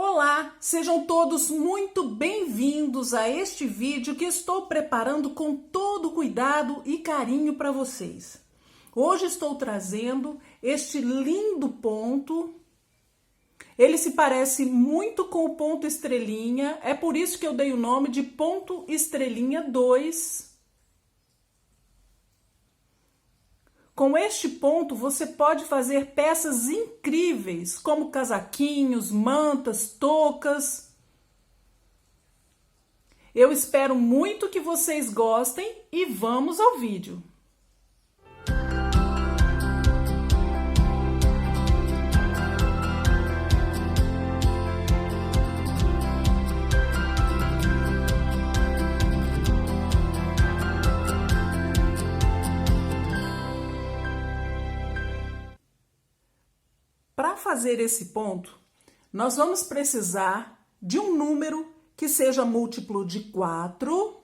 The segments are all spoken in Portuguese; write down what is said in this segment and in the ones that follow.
Olá, sejam todos muito bem-vindos a este vídeo que estou preparando com todo cuidado e carinho para vocês. Hoje estou trazendo este lindo ponto. Ele se parece muito com o ponto estrelinha, é por isso que eu dei o nome de ponto estrelinha 2. Com este ponto, você pode fazer peças incríveis, como casaquinhos, mantas, toucas. Eu espero muito que vocês gostem e vamos ao vídeo. Para fazer esse ponto, nós vamos precisar de um número que seja múltiplo de 4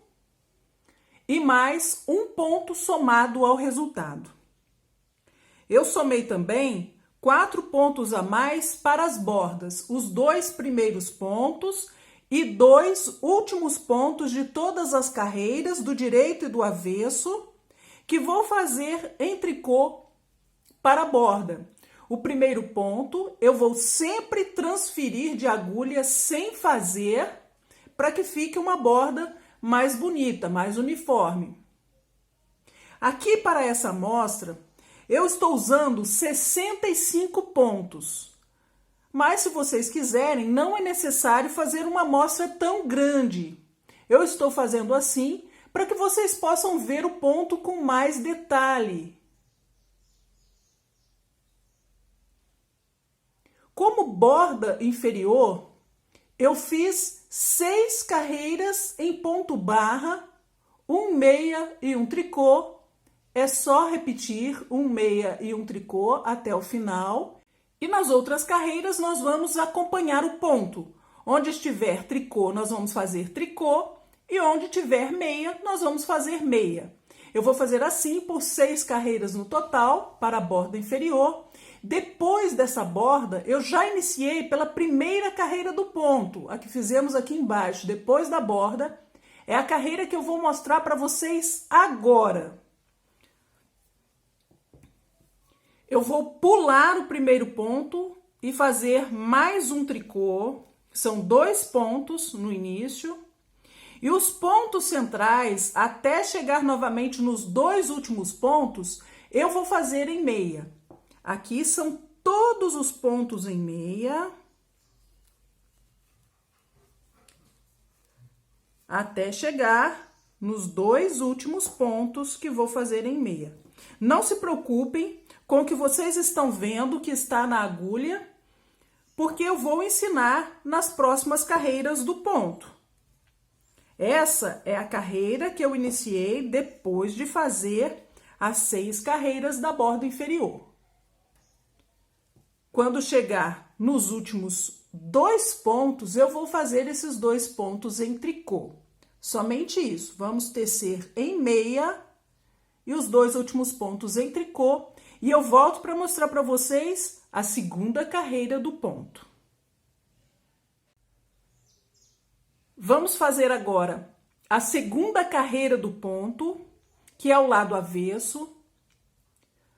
e mais um ponto somado ao resultado. Eu somei também 4 pontos a mais para as bordas, os 2 primeiros pontos e 2 últimos pontos de todas as carreiras do direito e do avesso, que vou fazer em tricô para a borda. O primeiro ponto eu vou sempre transferir de agulha sem fazer, para que fique uma borda mais bonita, mais uniforme. Aqui para essa amostra, eu estou usando 65 pontos. Mas se vocês quiserem, não é necessário fazer uma amostra tão grande. Eu estou fazendo assim para que vocês possam ver o ponto com mais detalhe. Como borda inferior, eu fiz 6 carreiras em ponto barra, um meia e um tricô. É só repetir um meia e um tricô até o final. E nas outras carreiras nós vamos acompanhar o ponto. Onde estiver tricô, nós vamos fazer tricô. E onde tiver meia, nós vamos fazer meia. Eu vou fazer assim por 6 carreiras no total para a borda inferior. Depois dessa borda, eu já iniciei pela primeira carreira do ponto, a que fizemos aqui embaixo, depois da borda. É a carreira que eu vou mostrar para vocês agora. Eu vou pular o primeiro ponto e fazer mais um tricô, que são 2 pontos no início. E os pontos centrais, até chegar novamente nos 2 últimos pontos, eu vou fazer em meia. Aqui são todos os pontos em meia, até chegar nos 2 últimos pontos que vou fazer em meia. Não se preocupem com o que vocês estão vendo que está na agulha, porque eu vou ensinar nas próximas carreiras do ponto. Essa é a carreira que eu iniciei depois de fazer as 6 carreiras da borda inferior. Quando chegar nos últimos 2 pontos, eu vou fazer esses 2 pontos em tricô. Somente isso. Vamos tecer em meia e os 2 últimos pontos em tricô. E eu volto para mostrar para vocês a segunda carreira do ponto. Vamos fazer agora a segunda carreira do ponto, que é o lado avesso.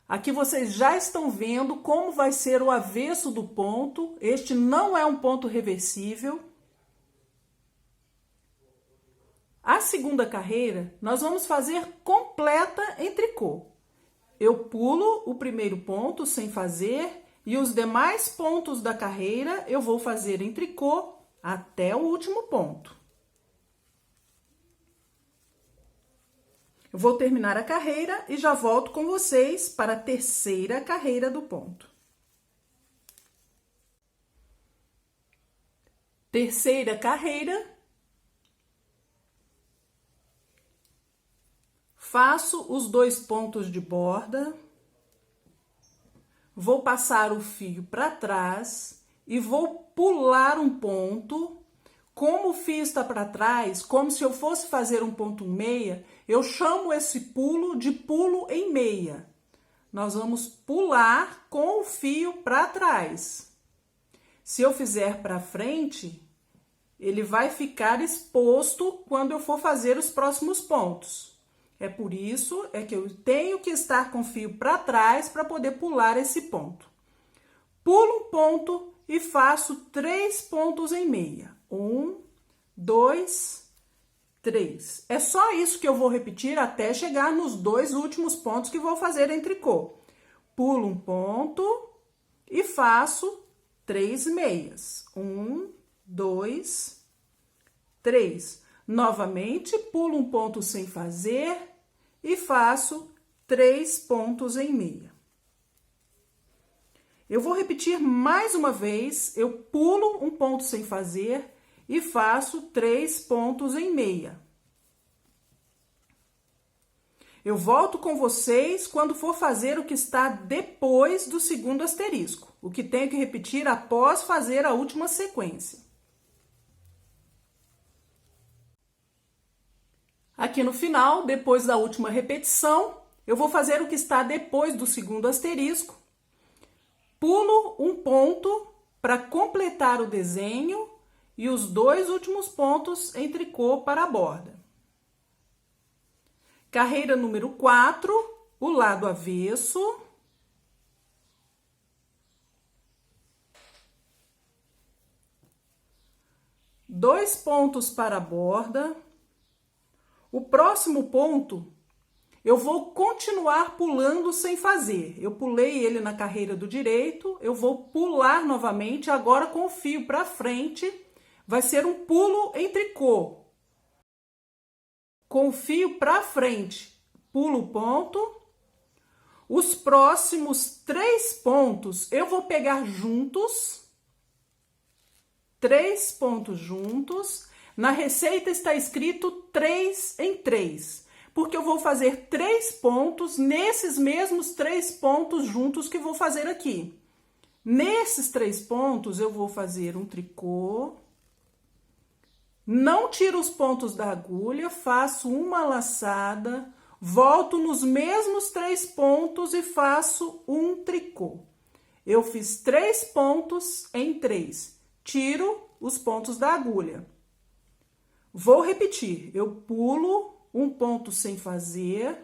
Aqui vocês já estão vendo como vai ser o avesso do ponto. Este não é um ponto reversível. A segunda carreira, nós vamos fazer completa em tricô. Eu pulo o primeiro ponto sem fazer e os demais pontos da carreira eu vou fazer em tricô até o último ponto. Eu vou terminar a carreira e já volto com vocês para a terceira carreira do ponto. Terceira carreira. Faço os 2 pontos de borda. Vou passar o fio para trás e vou pular um ponto. Como o fio está para trás, como se eu fosse fazer um ponto meia, eu chamo esse pulo de pulo em meia. Nós vamos pular com o fio para trás. se eu fizer para frente, ele vai ficar exposto quando eu for fazer os próximos pontos. É por isso que eu tenho que estar com o fio para trás para poder pular esse ponto. Pulo um ponto e faço 3 pontos em meia. 1, 2, 3. É só isso que eu vou repetir até chegar nos 2 últimos pontos que vou fazer em tricô. Pulo um ponto e faço 3 meias. 1, 2, 3. Novamente, pulo um ponto sem fazer e faço 3 pontos em meia. Eu vou repetir mais uma vez, eu pulo um ponto sem fazer e faço 3 pontos em meia. Eu volto com vocês quando for fazer o que está depois do segundo asterisco, o que tenho que repetir após fazer a última sequência. Aqui no final, depois da última repetição, eu vou fazer o que está depois do segundo asterisco. Pulo um ponto para completar o desenho e os 2 últimos pontos em tricô para a borda. Carreira número 4, o lado avesso. Dois pontos para a borda. O próximo ponto, eu vou continuar pulando sem fazer. Eu pulei ele na carreira do direito, eu vou pular novamente, agora com o fio para frente. Vai ser um pulo em tricô. Com o fio para frente, pulo o ponto. Os próximos 3 pontos, eu vou pegar juntos. 3 pontos juntos. Na receita está escrito 3 em 3, porque eu vou fazer 3 pontos nesses mesmos 3 pontos juntos que vou fazer aqui. Nesses 3 pontos, eu vou fazer um tricô, não tiro os pontos da agulha, faço uma laçada, volto nos mesmos 3 pontos e faço um tricô. Eu fiz 3 pontos em 3, tiro os pontos da agulha. Vou repetir, eu pulo um ponto sem fazer,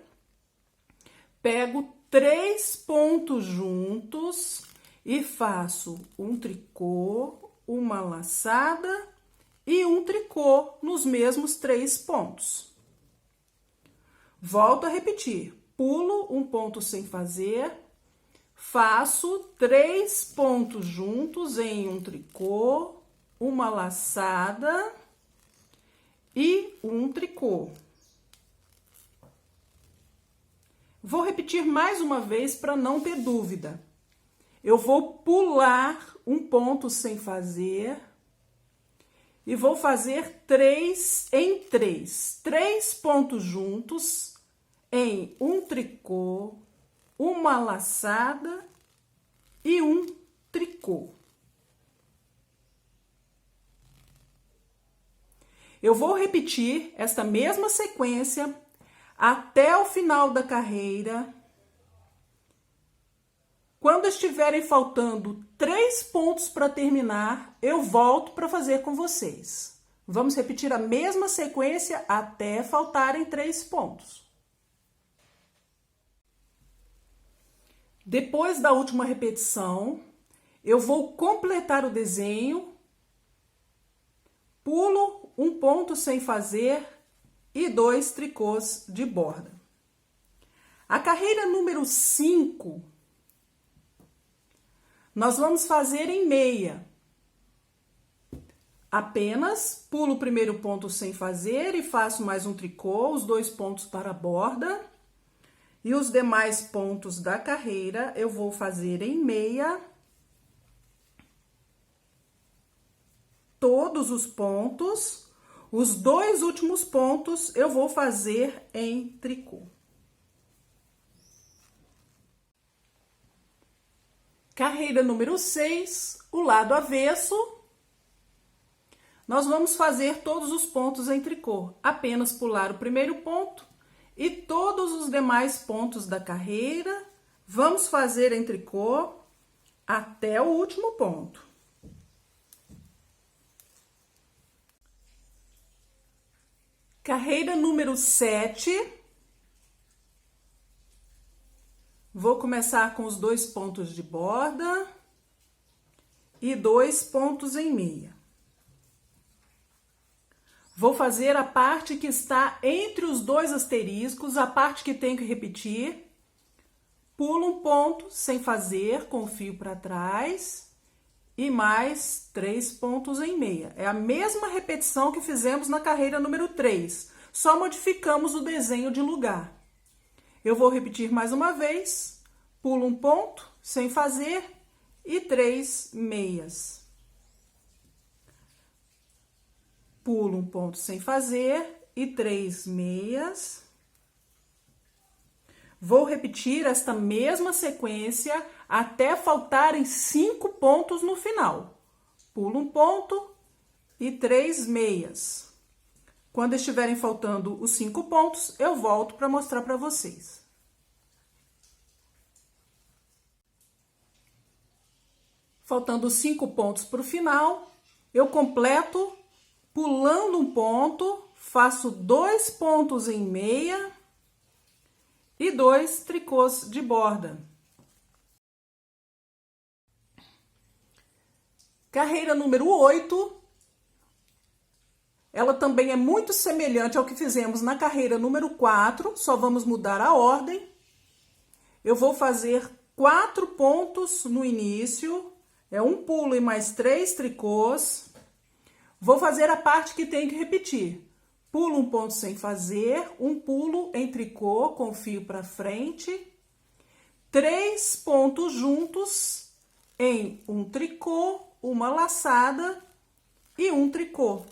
pego 3 pontos juntos e faço um tricô, uma laçada e um tricô nos mesmos 3 pontos. Volto a repetir, pulo um ponto sem fazer, faço 3 pontos juntos em um tricô, uma laçada e um tricô. Vou repetir mais uma vez para não ter dúvida. Eu vou pular um ponto sem fazer e vou fazer 3 em 3. 3 pontos juntos em um tricô, uma laçada e um tricô. Eu vou repetir esta mesma sequência até o final da carreira. Quando estiverem faltando 3 pontos para terminar, eu volto para fazer com vocês. Vamos repetir a mesma sequência até faltarem 3 pontos. Depois da última repetição, eu vou completar o desenho, pulo um ponto sem fazer e 2 tricôs de borda. A carreira número 5, nós vamos fazer em meia. Apenas pulo o primeiro ponto sem fazer e faço mais um tricô, os 2 pontos para a borda. E os demais pontos da carreira eu vou fazer em meia. Todos os pontos, os 2 últimos pontos eu vou fazer em tricô. Carreira número 6, o lado avesso. Nós vamos fazer todos os pontos em tricô, apenas pular o primeiro ponto e todos os demais pontos da carreira, vamos fazer em tricô até o último ponto. Carreira número 7. Vou começar com os 2 pontos de borda e 2 pontos em meia. Vou fazer a parte que está entre os 2 asteriscos, a parte que tem que repetir. Pulo um ponto sem fazer, com o fio para trás. E mais 3 pontos em meia. É a mesma repetição que fizemos na carreira número 3. Só modificamos o desenho de lugar. Eu vou repetir mais uma vez. Pulo um ponto sem fazer e 3 meias. Pulo um ponto sem fazer e 3 meias. Vou repetir esta mesma sequência até faltarem 5 pontos no final. Pulo um ponto e 3 meias. Quando estiverem faltando os 5 pontos, eu volto para mostrar para vocês. Faltando 5 pontos para o final, eu completo pulando um ponto, faço 2 pontos em meia e 2 tricôs de borda. Carreira número 8, ela também é muito semelhante ao que fizemos na carreira número 4, só vamos mudar a ordem. Eu vou fazer 4 pontos no início, é um pulo e mais 3 tricôs. Vou fazer a parte que tem que repetir. Pulo um ponto sem fazer, um pulo em tricô com o fio para frente, 3 pontos juntos em um tricô, uma laçada e um tricô.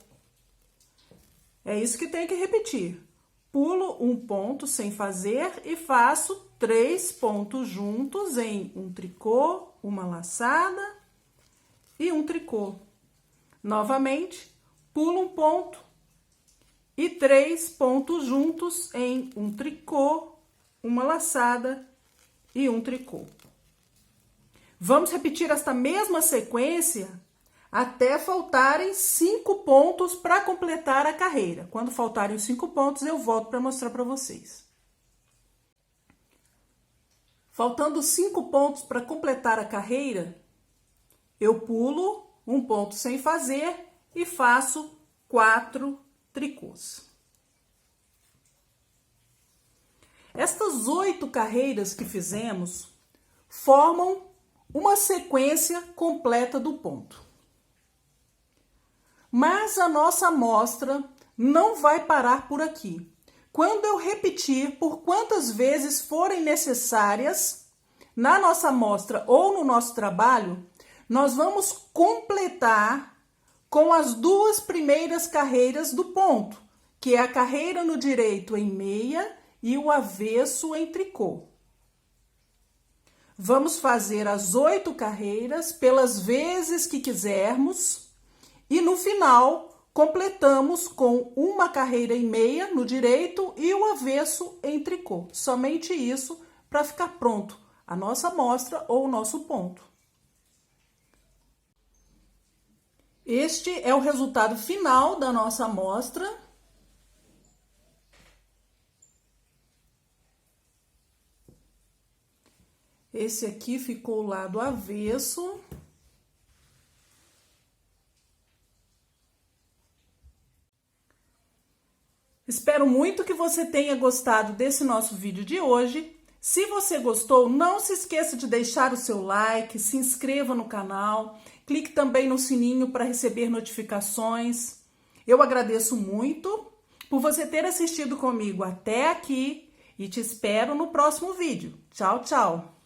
É isso que tem que repetir. Pulo um ponto sem fazer e faço 3 pontos juntos em um tricô, uma laçada e um tricô. Novamente, pulo um ponto e 3 pontos juntos em um tricô, uma laçada e um tricô. Vamos repetir esta mesma sequência até faltarem 5 pontos para completar a carreira. Quando faltarem os 5 pontos, eu volto para mostrar para vocês. Faltando 5 pontos para completar a carreira, eu pulo um ponto sem fazer e faço 4 tricôs. Estas 8 carreiras que fizemos formam uma sequência completa do ponto. Mas a nossa amostra não vai parar por aqui. Quando eu repetir por quantas vezes forem necessárias na nossa amostra ou no nosso trabalho, nós vamos completar com as 2 primeiras carreiras do ponto, que é a carreira no direito em meia e o avesso em tricô. Vamos fazer as 8 carreiras pelas vezes que quisermos e no final completamos com uma carreira em meia no direito e o avesso em tricô. Somente isso para ficar pronto a nossa amostra ou o nosso ponto. Este é o resultado final da nossa amostra. Esse aqui ficou o lado avesso. Espero muito que você tenha gostado desse nosso vídeo de hoje. Se você gostou, não se esqueça de deixar o seu like, se inscreva no canal, clique também no sininho para receber notificações. Eu agradeço muito por você ter assistido comigo até aqui e te espero no próximo vídeo. Tchau, tchau!